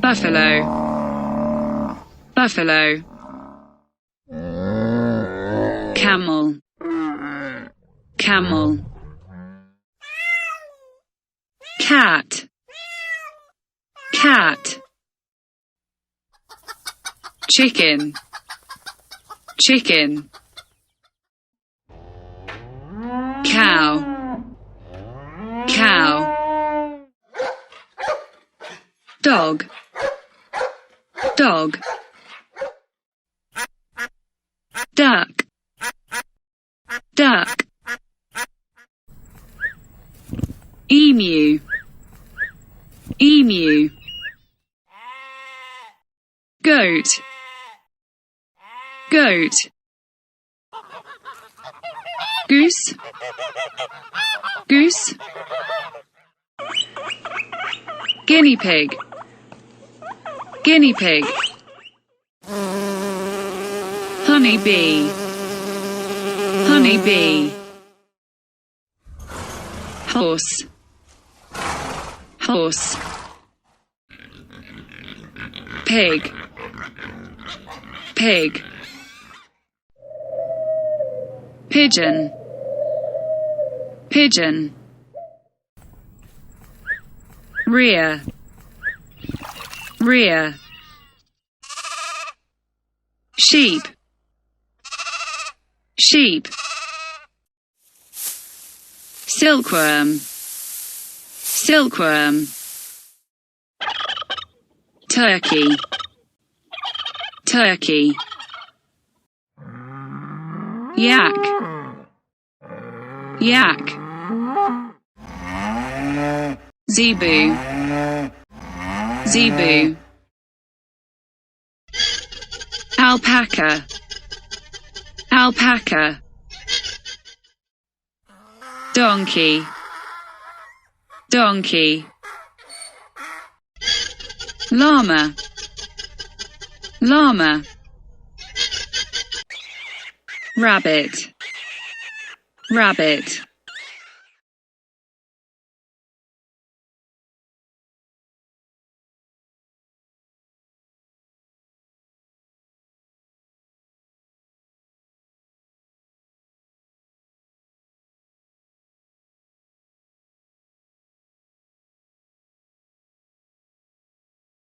buffalo, buffalo. Camel, camel. Cat, cat. Chicken, chicken. Cow, cow. Dog, dog. Duck, duck. Emu, emu. Goat, goat. Goose, goose. Guinea pig, guinea pig. Honey bee, honey bee. Horse, horse. Pig, pig. Pigeon, pigeon. Rear, rear. Sheep, sheep. Silkworm, silkworm. Turkey, turkey. Yak, yak. Zebu, zebu. Alpaca, alpaca. Donkey, donkey. Llama, llama. Rabbit, rabbit.